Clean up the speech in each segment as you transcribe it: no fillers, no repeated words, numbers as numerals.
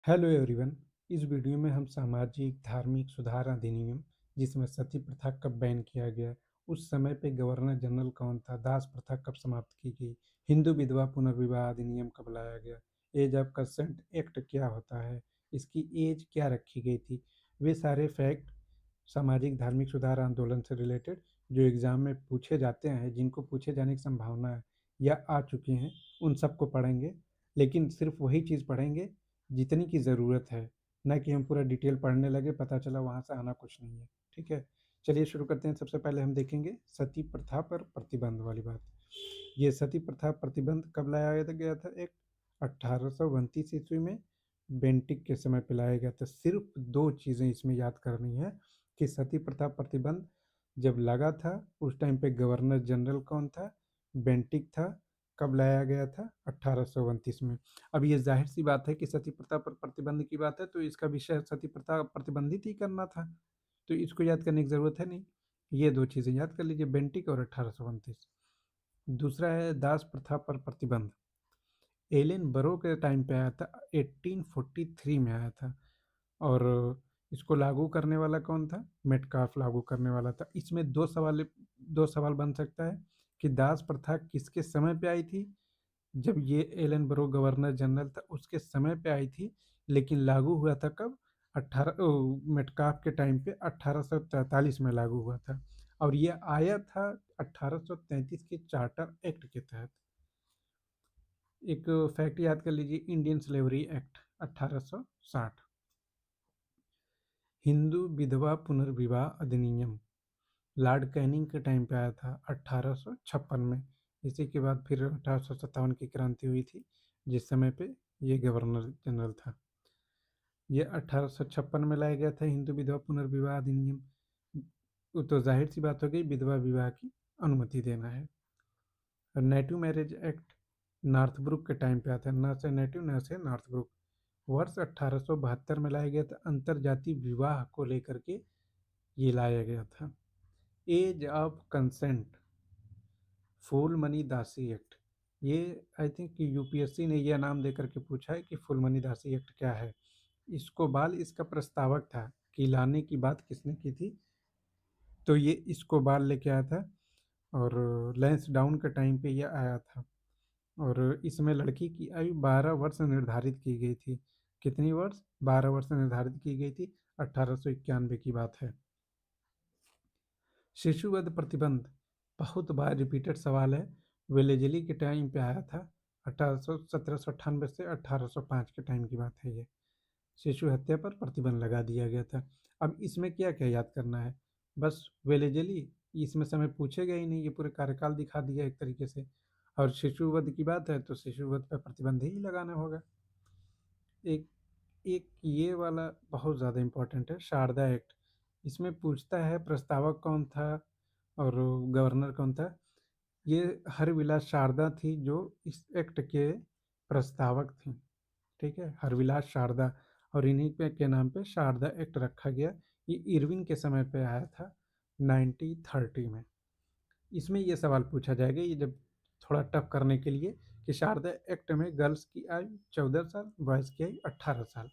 Hello everyone. इस video में हम सामाजिक धार्मिक सुधार अधिनियम जिसमें सती प्रथा कब बैन किया गया, उस समय पे गवर्नर जनरल कौन था, दास प्रथा कब समाप्त की गई, हिंदू विधवा पुनर्विवाह अधिनियम कब लाया गया, एज ऑफ कंसेंट एक्ट क्या होता है, इसकी एज क्या रखी गई थी, वे सारे फैक्ट सामाजिक धार्मिक सुधार आंदोलन से रिलेटेड जो एग्जाम में पूछे जाते हैं, जिनको पूछे जाने की संभावना है या आ चुके हैं, उन सबको पढ़ेंगे। लेकिन सिर्फ वही चीज़ पढ़ेंगे जितनी की ज़रूरत है, ना कि हम पूरा डिटेल पढ़ने लगे पता चला वहाँ से आना कुछ नहीं है। ठीक है, चलिए शुरू करते हैं। सबसे पहले हम देखेंगे सती प्रथा पर प्रतिबंध वाली बात। ये सती प्रथा प्रतिबंध कब लाया गया था? एक 1829 ईस्वी में बेंटिक के समय पे लाया गया था। सिर्फ दो चीज़ें इसमें याद करनी है कि सती प्रथा प्रतिबंध जब लगा था उस टाइम पे गवर्नर जनरल कौन था? बेंटिक था। कब लाया गया था? 1829 में। अब ये जाहिर सी बात है कि सती प्रथा पर प्रतिबंध की बात है तो इसका विषय सती प्रथा प्रतिबंधित ही करना था, तो इसको याद करने की ज़रूरत है नहीं। ये दो चीज़ें याद कर लीजिए, बेंटिक और 1829। दूसरा है दास प्रथा पर प्रतिबंध। एलेन बरो के टाइम पे आया था, 1843 में आया था। और इसको लागू करने वाला कौन था? मेटकाफ लागू करने वाला था। इसमें दो सवाल बन सकता है कि दास प्रथा किसके समय पे आई थी? जब ये एलन बरो गवर्नर जनरल था उसके समय पे आई थी, लेकिन लागू हुआ था कब? 18 मेटकाफ के टाइम पे 1843 में लागू हुआ था। और ये आया था 1833 के चार्टर एक्ट के तहत। एक फैक्ट याद कर लीजिए, इंडियन स्लेवरी एक्ट 1860। हिंदू विधवा पुनर्विवाह अधिनियम लॉर्ड कैनिंग के टाइम पे आया था 1856 में। इसी के बाद फिर 1857 की क्रांति हुई थी, जिस समय पे ये गवर्नर जनरल था। ये 1856 में लाया गया था हिंदू विधवा पुनर्विवाह अधिनियम। वो तो जाहिर सी बात हो गई, विधवा विवाह की अनुमति देना है। और नेटिव मैरिज एक्ट नॉर्थब्रुक के टाइम पे आता है, न से नेटिव न से नॉर्थब्रुक। वर्ष 1872 में लाया गया था, अंतरजातीय विवाह को लेकर के ये लाया गया था। Age of consent Phulmoni Dasi act. ये आई थिंक कि यूपीएससी ने यह नाम देकर के पूछा है कि फूल मनी दासी एक्ट क्या है। इसको बाल इसका प्रस्तावक था कि लाने की बात किसने की थी, तो ये इसको बाल लेके आया था। और लैंस डाउन के टाइम पे ये आया था। और इसमें लड़की की आयु 12 वर्ष निर्धारित की गई थी। कितनी वर्ष? 12 वर्ष निर्धारित की गई थी। 1891 की बात है। शिशुवध प्रतिबंध बहुत बार रिपीटेड सवाल है। वेलेजली के टाइम पे आया था, 1798 से 1805 के टाइम की बात है ये। शिशु हत्या पर प्रतिबंध लगा दिया गया था। अब इसमें क्या क्या याद करना है? बस वेलेजली, इसमें समय पूछेगा ही नहीं, ये पूरे कार्यकाल दिखा दिया एक तरीके से। और शिशुवध की बात है तो शिशुवध पर प्रतिबंध ही लगाना होगा। एक एक ये वाला बहुत ज़्यादा इम्पोर्टेंट है, शारदा एक्ट। इसमें पूछता है प्रस्तावक कौन था और गवर्नर कौन था। ये हरविलास शारदा थी जो इस एक्ट के प्रस्तावक थी। ठीक है, हरविलास शारदा। और इन्हीं पे के नाम पे शारदा एक्ट रखा गया। ये इरविन के समय पे आया था, 1930 में। इसमें ये सवाल पूछा जाएगा, ये जब थोड़ा टफ करने के लिए, कि शारदा एक्ट में गर्ल्स की आयु 14 साल, बॉयज़ की आयु 18 साल।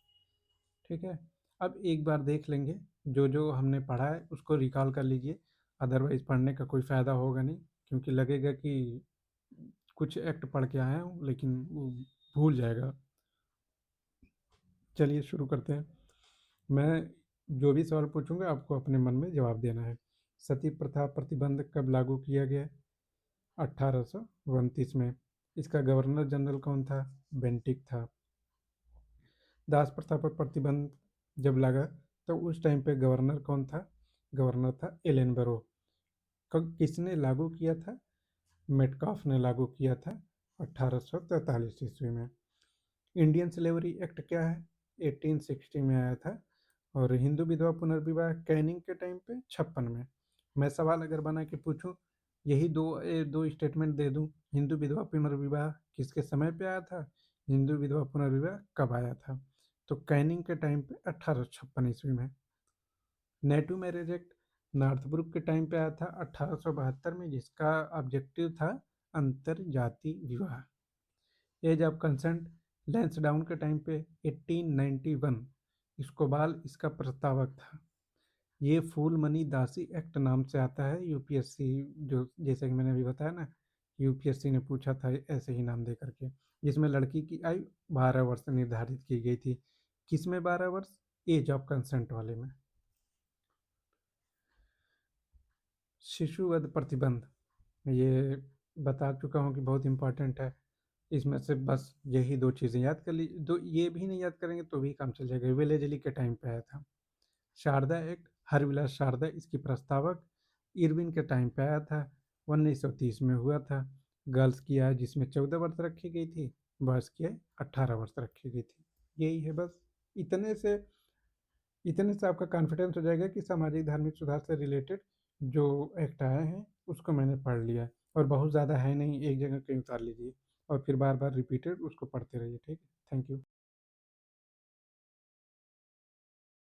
ठीक है, अब एक बार देख लेंगे, जो जो हमने पढ़ा है उसको रिकॉल कर लीजिए। अदरवाइज पढ़ने का कोई फ़ायदा होगा नहीं, क्योंकि लगेगा कि कुछ एक्ट पढ़ के आया हूँ लेकिन वो भूल जाएगा। चलिए शुरू करते हैं। मैं जो भी सवाल पूछूंगा आपको अपने मन में जवाब देना है। सती प्रथा प्रतिबंध कब लागू किया गया? 1829 में। इसका गवर्नर जनरल कौन था? बेंटिक था। दास प्रथा पर प्रतिबंध जब लगा तो उस टाइम पे गवर्नर कौन था? गवर्नर था एलेन बरो। कब किसने लागू किया था? मेटकाफ ने लागू किया था 1843 ईस्वी में। इंडियन स्लेवरी एक्ट क्या है? 1860 में आया था। और हिंदू विधवा पुनर्विवाह कैनिंग के टाइम पे 56 में। मैं सवाल अगर बना के पूछूं, यही दो स्टेटमेंट दे दूं, हिंदू विधवा पुनर्विवाह किसके समय पे आया था, हिंदू विधवा पुनर्विवाह कब आया था, तो कैनिंग के टाइम पे 1856 ईस्वी में। नेटिव मैरिज एक्ट नॉर्थब्रुक के टाइम पे आया था 1872 में, जिसका ऑब्जेक्टिव था अंतर जाति विवाह। एज ऑफ कंसेंट लैंसडाउन के टाइम पे 1891 इस्कोबाल इसका प्रस्तावक था। ये फूल मनी दासी एक्ट नाम से आता है। यूपीएससी, जो जैसे कि मैंने अभी बताया ना, यूपीएससी ने पूछा था ऐसे ही नाम दे करके, जिसमें लड़की की आयु 12 वर्ष निर्धारित की गई थी। किसमें 12 वर्ष? एज ऑफ कंसेंट वाले में। शिशुवध प्रतिबंध, ये बता चुका हूँ कि बहुत इंपॉर्टेंट है। इसमें से बस यही दो चीज़ें याद कर लीजिए, दो ये भी नहीं याद करेंगे तो भी काम चल जाएगा। वेलेजली के टाइम पे आया था। शारदा एक्ट, हरविलास शारदा इसकी प्रस्तावक। इरविन के टाइम पे आया था, 1930 में हुआ था। गर्ल्स की आय जिसमें 14 वर्ष रखी गई थी, बॉयज़ की आय 18 वर्ष रखी गई थी। यही है बस। इतने से इतने से आपका कॉन्फिडेंस हो जाएगा कि सामाजिक धार्मिक सुधार से रिलेटेड जो एक्ट आए हैं उसको मैंने पढ़ लिया है। और बहुत ज़्यादा है नहीं, एक जगह कहीं उतार लीजिए और फिर बार बार रिपीटेड उसको पढ़ते रहिए। ठीक है, थैंक यू।